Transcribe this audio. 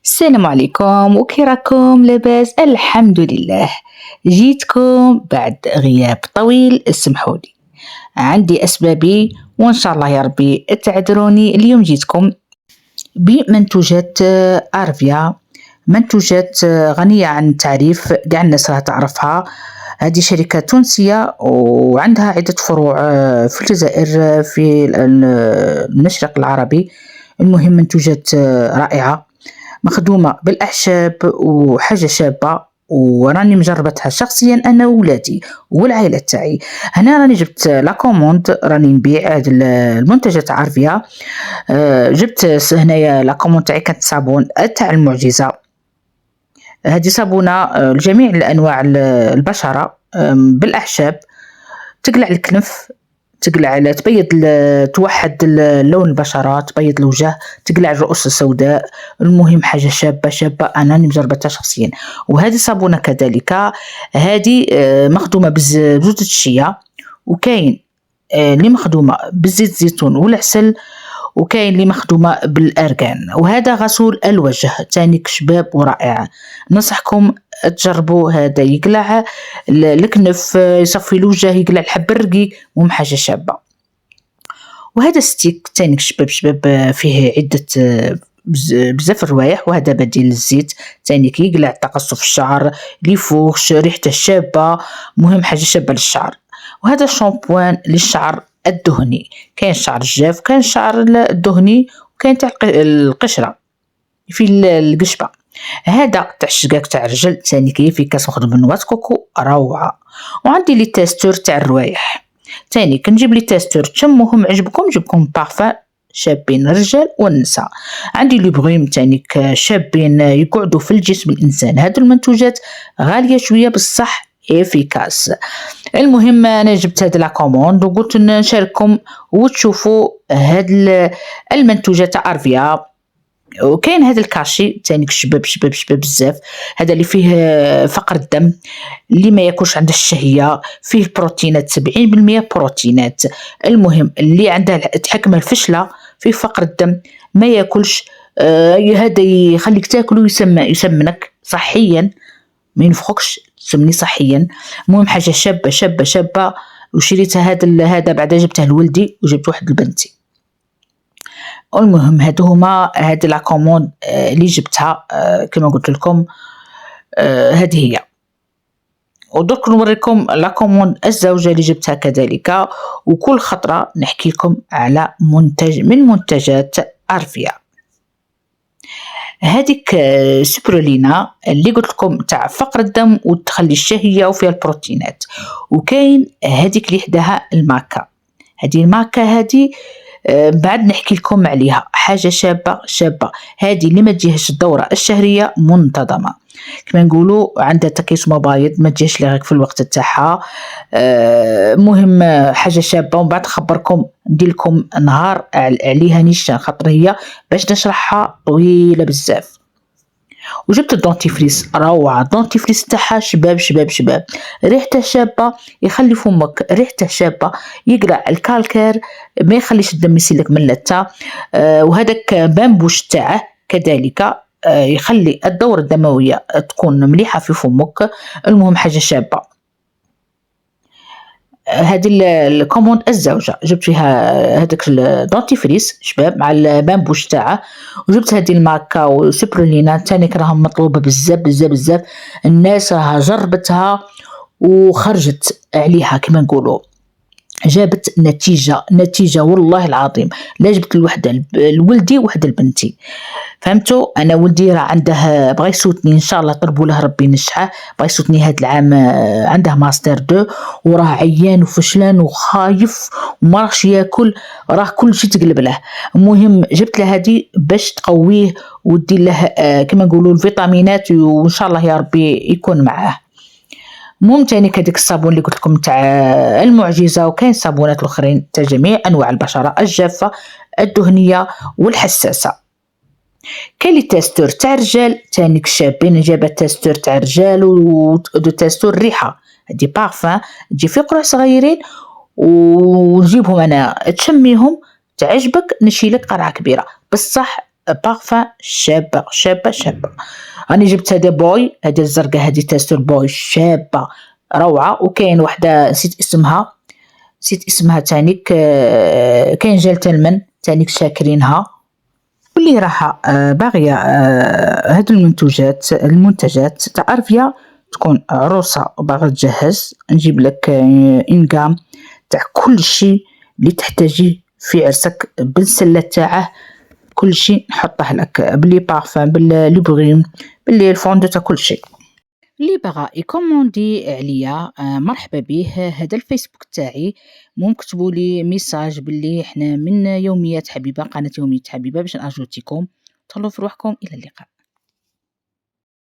السلام عليكم، وكي راكم؟ لاباس الحمد لله. جيتكم بعد غياب طويل، اسمحوا لي، عندي أسبابي وإن شاء الله يا ربي تعذروني. اليوم جيتكم بمنتوجات أرفيا، منتوجات غنية عن التعريف، قاع الناس راها تعرفها. هذه شركة تونسية وعندها عدة فروع في الجزائر، في المشرق العربي. المهم منتوجات رائعة، مخدومة بالأعشاب وحاجة شابة، وراني مجربتها شخصيا أنا وولادي والعائلة تاعي. هنا راني جبت لاكوموند، راني نبيع هاد المنتجات عارفية. جبت هنايا لاكوموند تاعي كانت صابون تاع المعجزة. هذه صابونة لجميع الأنواع البشرة، بالأعشاب، تقلع الكنف، تقلع تبيض توحد لون البشرة، تبيض الوجه، تقلع الرؤوس السوداء. المهم حاجة شابة شابة، أنا مجربتها شخصيا. وهذه صابونة كذلك، هذه مخدومة بزيت الشيا، وكاين اللي مخدومة بالزيت الزيتون والعسل، وكاين اللي مخدومة بالأرغان. وهذا غسول الوجه تانيك شباب ورائع، ننصحكم تجربوا. هذا يقلع الكنف، يصفي الوجه، يقلع الحب الرقيق، حاجة شابة. وهذا ستيك تانيك شباب شباب، فيه عدة بزاف الروايح، وهذا بديل الزيت تانيك يقلع تقصف الشعر، ليفوخش، ريحته شابة، مهم حاجة شابة للشعر. وهذا شامبوان للشعر الدهني، كاين الشعر الجاف، كاين الشعر الدهني، وكاين تاع القشرة في القشبة. هذا تاع الشقاق تاع الرجل ثاني كيف كاس مخدوم من نوات كوكو، روعة. وعندي لي تيستور تاع الروايح ثاني، كنجيب لي تيستور تشموهم عجبكم، جيبكم بارفان شابين الرجال والنساء. عندي لي بغيم تانيك شابين يقعدوا في الجسم الانسان. هذو المنتوجات غالية شوية بصح افيكاس. المهم انا جبت هاد لا كوموند وقلت نشارككم وتشوفوا هاد المنتوجات تاع ارفيا. وكاين هذا الكاشي تانيك شباب شباب شباب بزاف، هذا اللي فيه فقر الدم، اللي ما ياكلش عنده الشهية، فيه بروتينات 70% بروتينات. المهم اللي عنده تحكم الفشلة، فيه فقر الدم، ما ياكلش. هذا يخليك تاكل ويسمنك صحيا، ما ينفخكش، تسمني صحيا. المهم حاجة شابة شابة شابة. وشريتها هذا بعد جبته لولدي وجبت واحد لبنتي. المهم هادو هما هاد لا كوموند اللي جبتها، كما قلت لكم هذه هي. ودرك نوريكم لا كوموند الزوجة اللي جبتها كذلك. وكل خطرة نحكي لكم على منتج من منتجات أرفيا. هذيك سبرولينا اللي قلت لكم تاع فقر الدم وتخلي الشهية وفيها البروتينات. وكاين هذيك اللي حداها الماكا، هذه الماكا هذه بعد نحكي لكم عليها، حاجة شابة شابة. هذه اللي ما تجيهش الدورة الشهرية منتظمة، كما نقولوا عندها تكيس مبايض، ما تجيش لغاك في الوقت تاعها. مهم حاجة شابة. ومن بعد خبركم ندير لكم نهار عليها نيشان، خاطر هي باش نشرحها طويلة بزاف. وجبت الدونتيفريس، روعة. الدونتيفريس تاعها شباب شباب شباب، ريحته شابة، يخلي فمك ريحته شابة، يقلع الكالكير، ما يخليش الدم يسيلك من اللثة. وهذاك بامبوش تاعه كذلك يخلي الدورة الدموية تكون مليحة في فمك. المهم حاجة شابة. هذه الكوموند الزوجة جبت فيها هذاك الدونتيفريس شباب مع البامبوش تاعه. وجبت هذه الماكا وسبرولينا تاني راهم مطلوبة بزاف بزاف بزاف، الناس راها جربتها وخرجت عليها، كما نقولوا جابت نتيجة والله العظيم. لا جبت الوحدة لولدي وحدة لبنتي، فهمتوا؟ انا ولدي راه عنده بغى يسوتني، ان شاء الله طلبوا له ربي نشحه، بغى يسوتني هذا العام، عنده ماستر 2 وراه عيان وفشلان وخايف وما راهش ياكل، راه كل شيء تقلب له. المهم جبت له هذه باش تقويه ودير له كما نقولوا الفيتامينات، وان شاء الله يا ربي يكون معاه. المهم تاني كديك الصابون اللي قلت لكم تاع المعجزة، وكاين صابونات الاخرين تاع جميع انواع البشرة، الجافة، الدهنية، والحساسة. كاين لي تيستور تاع الرجال تانيك شابين، جابت تيستور تاع الرجال ودو تيستور الريحة، هادي بارفان تجي في قروع صغيرين، ونجيبهم انا تشميهم تعجبك نشيلك قرعة كبيرة بصح بارفان شابة شابة شابة. راني جبت هذا بوي، هذا الزرقاء هذه تاستر بوي شابة روعة. وكاين وحدة نسيت اسمها تانيك، كاين جنتلمان تانيك شاكرينها. واللي راح باغية هاد المنتجات تاع أرفيا، تكون عروسة وباغا تجهز، نجيب لك إنغام تاع كل شي اللي تحتاجيه في عرسك، بالسلة تاعه كل شي نحطه لك، بلي بارفان باللي بغيم باللي الفوندو تاع كل شي. اللي بغى يكوموندي عليا مرحبا به. هذا الفيسبوك تاعي، ممكن لي ميساج باللي احنا من يوميات حبيبة، قناة يوميات حبيبة، باش ناجوتيكم. تهلاو في روحكم، الى اللقاء.